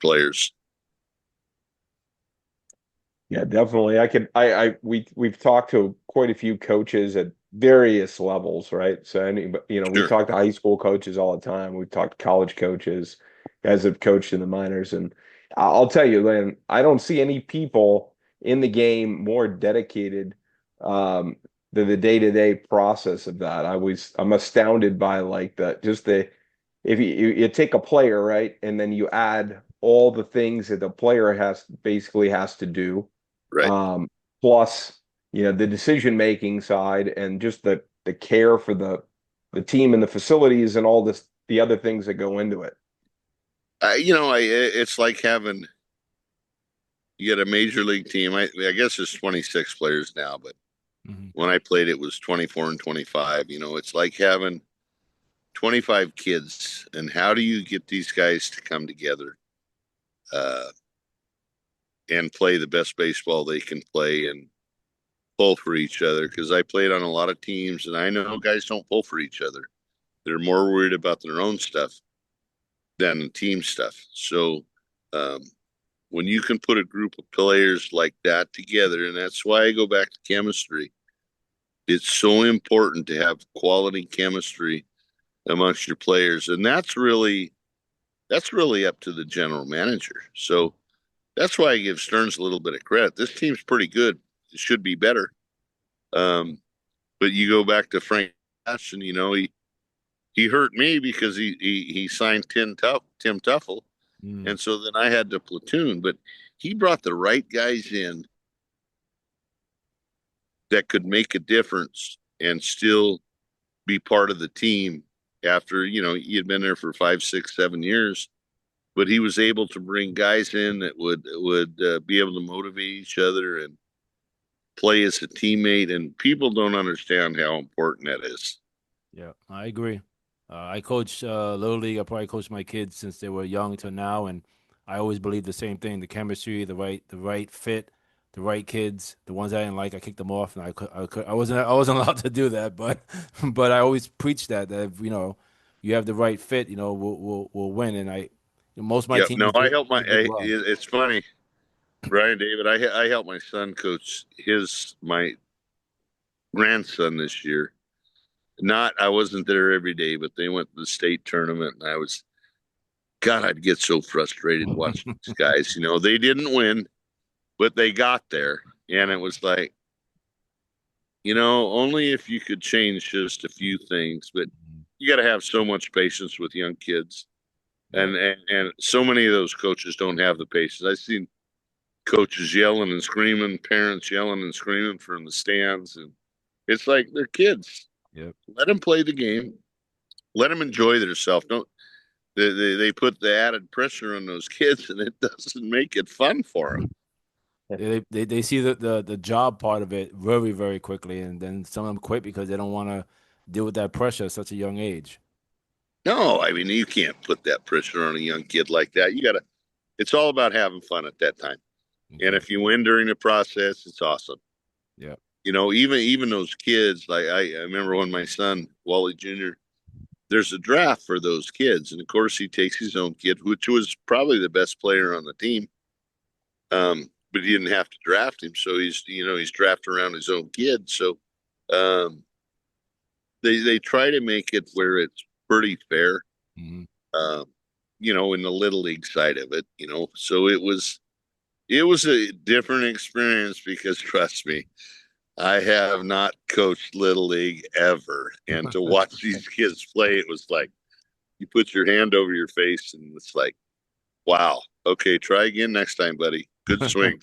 [SPEAKER 3] players.
[SPEAKER 2] Yeah, definitely. We've talked to quite a few coaches at various levels, right? So, we
[SPEAKER 3] Sure.
[SPEAKER 2] talk to high school coaches all the time. We've talked to college coaches, guys that have coached in the minors. And I'll tell you, Lynn, I don't see any people in the game more dedicated than the day-to-day process of that. I'm astounded by like if you take a player, right, and then you add all the things that the player has to do,
[SPEAKER 3] Right.
[SPEAKER 2] plus the decision making side and just the care for the team and the facilities and all the other things that go into it.
[SPEAKER 3] It's like you get a major league team. I guess there's 26 players now, but when I played, it was 24 and 25. It's like having 25 kids, and how do you get these guys to come together and play the best baseball they can play and pull for each other? Because I played on a lot of teams, and I know guys don't pull for each other. They're more worried about their own stuff than the team stuff. So when you can put a group of players like that together, and that's why I go back to chemistry. It's so important to have quality chemistry amongst your players, and that's really up to the general manager. So that's why I give Stearns a little bit of credit. This team's pretty good. It should be better. But you go back to Frank Nash, and he hurt me because he signed Tim Tuffle, and so then I had to platoon. But he brought the right guys in that could make a difference and still be part of the team after he had been there for 5, 6, 7 years. But he was able to bring guys in that would be able to motivate each other and play as a teammate. And people don't understand how important that is.
[SPEAKER 4] Yeah, I agree. I coach Little League. I probably coached my kids since they were young to now, and I always believe the same thing: the chemistry, the right fit, the right kids. The ones I didn't like, I kicked them off, and I wasn't allowed to do that, but but I always preach that if, you have the right fit, we'll win. And most of my
[SPEAKER 3] Yeah,
[SPEAKER 4] teams
[SPEAKER 3] no, I help
[SPEAKER 4] did well.
[SPEAKER 3] it's funny, Brian David. I helped my son coach my grandson this year. I wasn't there every day, but they went to the state tournament, and God, I'd get so frustrated watching these guys. They didn't win, but they got there, and it was like, only if you could change just a few things, but you got to have so much patience with young kids, and so many of those coaches don't have the patience. I've seen coaches yelling and screaming, parents yelling and screaming from the stands, and it's like they're kids.
[SPEAKER 4] Yep.
[SPEAKER 3] Let them play the game. Let them enjoy themselves. Don't they put the added pressure on those kids, and it doesn't make it fun for them.
[SPEAKER 4] They see the job part of it very, very quickly, and then some of them quit because they don't want to deal with that pressure at such a young age.
[SPEAKER 3] No, I mean, you can't put that pressure on a young kid like that. It's all about having fun at that time. And if you win during the process, it's awesome.
[SPEAKER 4] Yeah.
[SPEAKER 3] Even those kids, like I remember when my son, Wally Jr., there's a draft for those kids. And of course he takes his own kid, which was probably the best player on the team. But he didn't have to draft him. So he's drafted around his own kid. So, they try to make it where it's pretty fair, in the little league side of it, so it was a different experience because trust me, I have not coached little league ever. And to watch these kids play, it was like you put your hand over your face and it's like, wow, okay, try again next time, buddy. Good swing.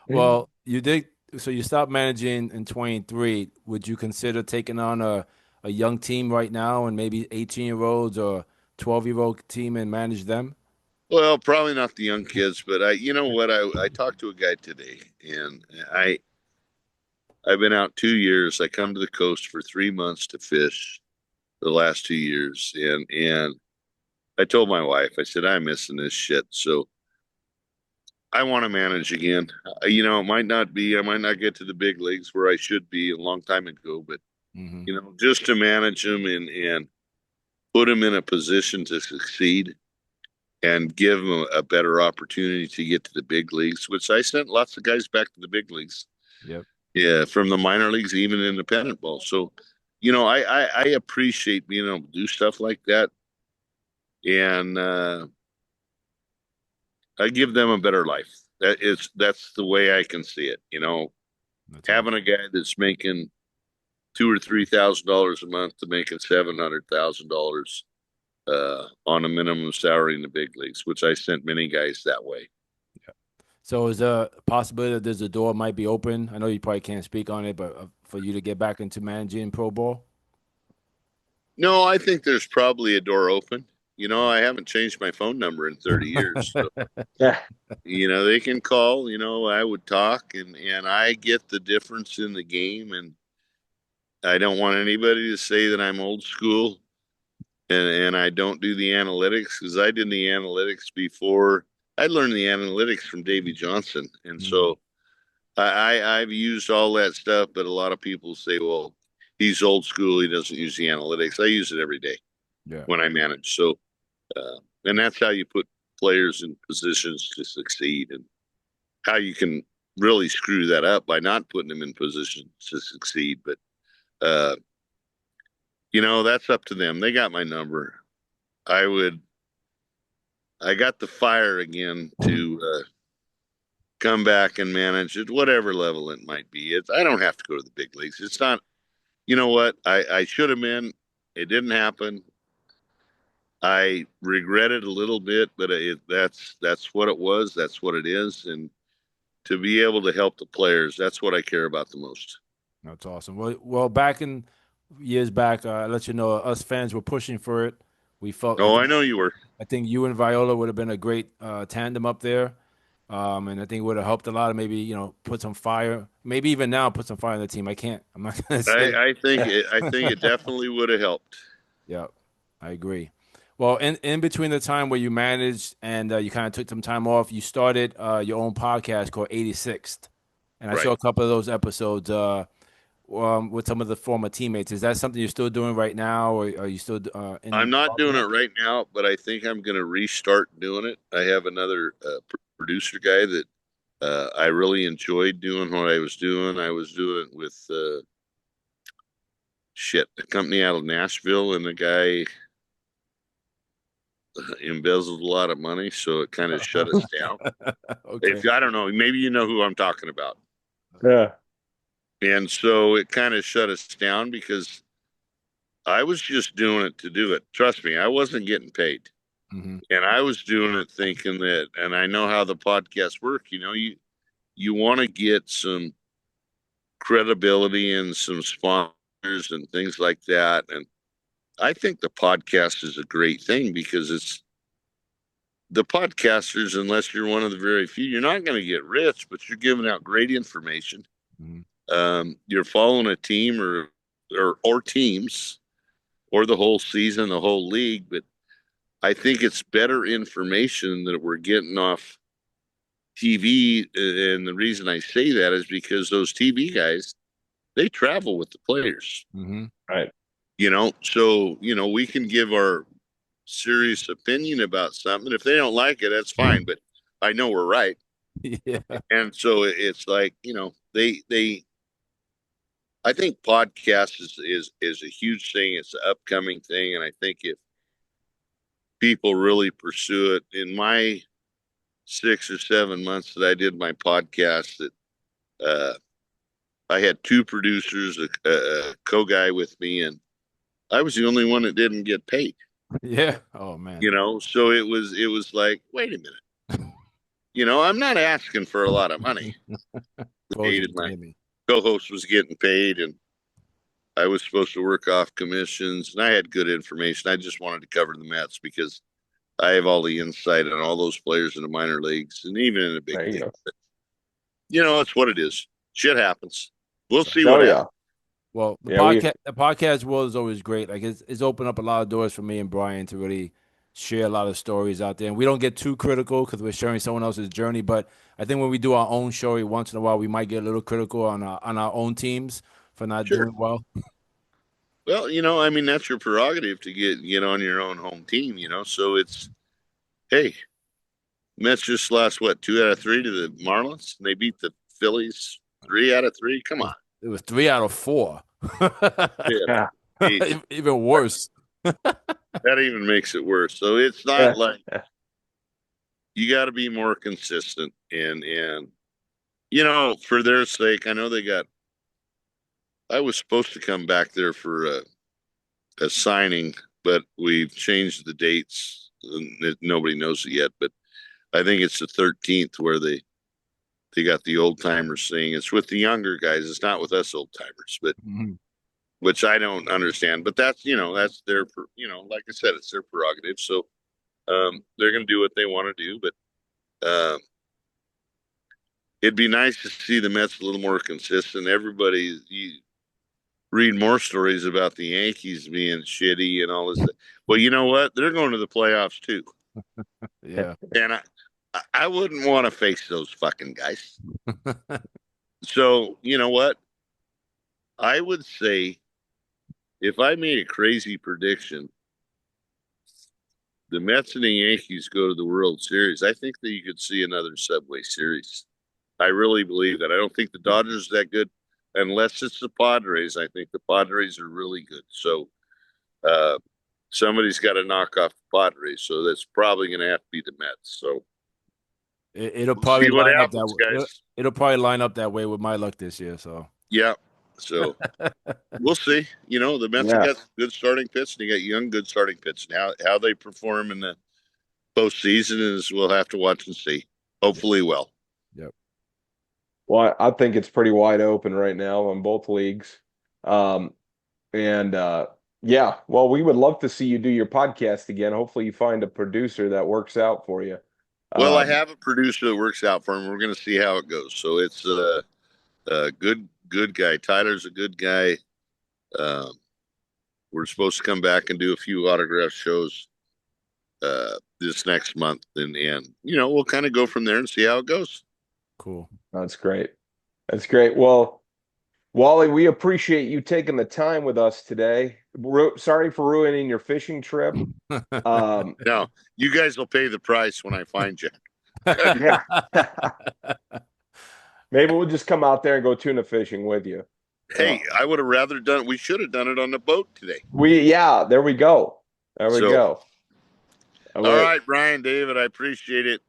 [SPEAKER 4] Well, you did. So you stopped managing in 23. Would you consider taking on a young team right now and maybe 18-year-olds or 12-year-old team and manage them?
[SPEAKER 3] Well, probably not the young kids, but you know what? I talked to a guy today, and I've been out 2 years. I come to the coast for 3 months to fish the last 2 years. And I told my wife, I said, I'm missing this shit. So I want to manage again. It might not be, I might not get to the big leagues where I should be a long time ago, but, just to manage them and put them in a position to succeed and give them a better opportunity to get to the big leagues, which I sent lots of guys back to the big leagues.
[SPEAKER 4] Yep.
[SPEAKER 3] Yeah, from the minor leagues, even independent ball. So, I appreciate being able to do stuff like that. And I give them a better life. That's the way I can see it.
[SPEAKER 4] That's
[SPEAKER 3] Having
[SPEAKER 4] awesome.
[SPEAKER 3] a guy that's making $2,000 or $3,000 a month to making $700,000 on a minimum salary in the big leagues, which I sent many guys that way.
[SPEAKER 4] So is there a possibility that there's a door might be open? I know you probably can't speak on it, but for you to get back into managing pro ball?
[SPEAKER 3] No, I think there's probably a door open. I haven't changed my phone number in 30 years. So,
[SPEAKER 2] Yeah.
[SPEAKER 3] they can call, I would talk and I get the difference in the game. And I don't want anybody to say that I'm old school and I don't do the analytics, because I did the analytics before. I learned the analytics from Davy Johnson. And so I've used all that stuff, but a lot of people say, well, he's old school. He doesn't use the analytics. I use it every day
[SPEAKER 4] Yeah.
[SPEAKER 3] when I manage. So, and that's how you put players in positions to succeed, and how you can really screw that up by not putting them in positions to succeed. But, that's up to them. They got my number. I got the fire again to come back and manage at whatever level it might be. I don't have to go to the big leagues. It's not, you know what? I should have been. It didn't happen. I regret it a little bit, but that's what it was. That's what it is. And to be able to help the players, that's what I care about the most.
[SPEAKER 4] That's awesome. Well, back in years back, I let you know, us fans were pushing for it. We felt,
[SPEAKER 3] Oh, I know you were.
[SPEAKER 4] I think you and Viola would have been a great tandem up there. And I think it would have helped a lot of maybe, put some fire, maybe even now put some fire in the team. I'm not going to say.
[SPEAKER 3] I think it definitely would have helped.
[SPEAKER 4] Yeah, I agree. Well, in between the time where you managed and you kind of took some time off, you started your own podcast called 86th. And I saw
[SPEAKER 3] Right.
[SPEAKER 4] a couple of those episodes with some of the former teammates. Is that something you're still doing right now, or are you still
[SPEAKER 3] I'm not doing it right now, but I think I'm going to restart doing it. I have another producer guy that I really enjoyed doing what I was doing. I was doing it with a company out of Nashville, and the guy embezzled a lot of money, so it kind of shut us down.
[SPEAKER 4] Okay.
[SPEAKER 3] If I don't know, maybe you know who I'm talking about.
[SPEAKER 2] Yeah.
[SPEAKER 3] And so it kind of shut us down because I was just doing it to do it. Trust me, I wasn't getting paid.
[SPEAKER 4] Mm-hmm.
[SPEAKER 3] And I was doing it thinking that, and I know how the podcasts work, you want to get some credibility and some sponsors and things like that. And I think the podcast is a great thing because it's the podcasters, unless you're one of the very few, you're not going to get rich, but you're giving out great information. You're following a team or teams or the whole season, the whole league. But I think it's better information that we're getting off TV. And the reason I say that is because those TV guys, they travel with the players.
[SPEAKER 4] Mm-hmm.
[SPEAKER 2] Right.
[SPEAKER 3] So, we can give our serious opinion about something. If they don't like it, that's fine. But I know we're right.
[SPEAKER 4] Yeah.
[SPEAKER 3] And so it's like, I think podcast is a huge thing. It's an upcoming thing. And I think if people really pursue it, in my 6 or 7 months that I did my podcast, that I had 2 producers, a co-guy with me, and I was the only one that didn't get paid.
[SPEAKER 4] Yeah. Oh man.
[SPEAKER 3] So it was like, wait a minute. I'm not asking for a lot of money. My co-host was getting paid, and I was supposed to work off commissions, and I had good information. I just wanted to cover the Mets because I have all the insight on all those players in the minor leagues and even in the big leagues. It's what it is. Shit happens. We'll
[SPEAKER 4] So,
[SPEAKER 3] see
[SPEAKER 2] Oh
[SPEAKER 3] what
[SPEAKER 2] yeah.
[SPEAKER 3] happens.
[SPEAKER 4] well,
[SPEAKER 2] Yeah,
[SPEAKER 4] the podcast world is always great. Like it's opened up a lot of doors for me and Brian to really share a lot of stories out there. And we don't get too critical because we're sharing someone else's journey. But I think when we do our own show, once in a while, we might get a little critical on our own teams for not
[SPEAKER 3] Sure.
[SPEAKER 4] doing well.
[SPEAKER 3] Well, I mean, that's your prerogative to get on your own home team, So it's, hey, Mets just lost, what, 2 out of 3 to the Marlins? And they beat the Phillies 3 out of 3? Come on.
[SPEAKER 4] It was 3 out of 4.
[SPEAKER 3] Yeah.
[SPEAKER 2] yeah.
[SPEAKER 3] Jeez.
[SPEAKER 4] Even worse.
[SPEAKER 3] That even makes it worse. So it's not like you got to be more consistent. And for their sake, I know I was supposed to come back there for a signing, but we've changed the dates. Nobody knows it yet, but I think it's the 13th where they got the old timers thing. It's with the younger guys. It's not with us old timers, but which I don't understand. But that's that's their like I said, it's their prerogative. So they're going to do what they want to do. But it'd be nice to see the Mets a little more consistent. Everybody, you read more stories about the Yankees being shitty and all this. Well, you know what? They're going to the playoffs too.
[SPEAKER 4] Yeah.
[SPEAKER 3] And I wouldn't want to face those fucking guys. So, you know what? I would say if I made a crazy prediction, the Mets and the Yankees go to the World Series, I think that you could see another Subway Series. I really believe that. I don't think the Dodgers are that good unless it's the Padres. I think the Padres are really good. So somebody's got to knock off the Padres. So that's probably going to have to be the Mets. So
[SPEAKER 4] It'll
[SPEAKER 3] we'll
[SPEAKER 4] probably
[SPEAKER 3] see what
[SPEAKER 4] line up that
[SPEAKER 3] happens,
[SPEAKER 4] way.
[SPEAKER 3] guys.
[SPEAKER 4] It'll probably line up that way with my luck this year. So
[SPEAKER 3] Yeah. So we'll see. The Mets have
[SPEAKER 2] Yeah.
[SPEAKER 3] got good starting pitch, and they got young, good starting pitch. And how they perform in the postseason is we'll have to watch and see. Hopefully, well.
[SPEAKER 4] yep.
[SPEAKER 2] Well, I think it's pretty wide open right now on both leagues. And yeah, well, we would love to see you do your podcast again. Hopefully you find a producer that works out for you.
[SPEAKER 3] Well, I have a producer that works out for him. We're going to see how it goes. So it's a good guy. Tyler's a good guy. Um, we're supposed to come back and do a few autograph shows this next month, and we'll kind of go from there and see how it goes.
[SPEAKER 4] Cool.
[SPEAKER 2] That's great. That's great. Well, Wally, we appreciate you taking the time with us today. Sorry for ruining your fishing trip.
[SPEAKER 3] Now, you guys will pay the price when I find you.
[SPEAKER 2] Yeah. Maybe we'll just come out there and go tuna fishing with you.
[SPEAKER 3] Hey, I would have rather done. We should have done it on the boat today.
[SPEAKER 2] There we go. There we go.
[SPEAKER 3] All right, Brian, David, I appreciate it.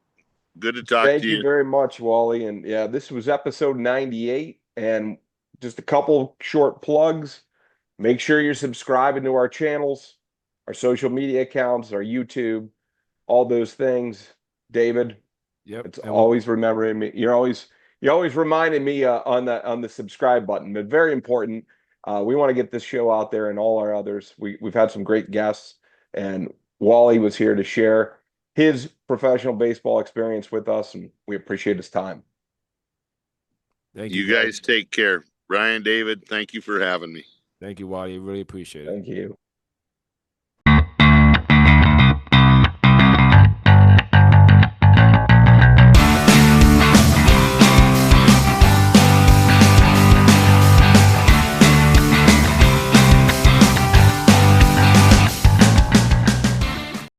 [SPEAKER 3] Good to talk
[SPEAKER 2] Thank
[SPEAKER 3] to
[SPEAKER 2] you
[SPEAKER 3] you.
[SPEAKER 2] very much, Wally. And yeah, this was episode 98. And just a couple short plugs. Make sure you're subscribing to our channels, our social media accounts, our YouTube, all those things. David,
[SPEAKER 4] Yep.
[SPEAKER 2] it's always remembering me. You're always reminding me on the subscribe button, but very important. We want to get this show out there and all our others. We've had some great guests, and Wally was here to share his professional baseball experience with us, and we appreciate his time.
[SPEAKER 4] Thank
[SPEAKER 3] You guys take care. Brian, David, thank you for having me.
[SPEAKER 4] Thank you, Wally. Really appreciate it.
[SPEAKER 2] Thank you.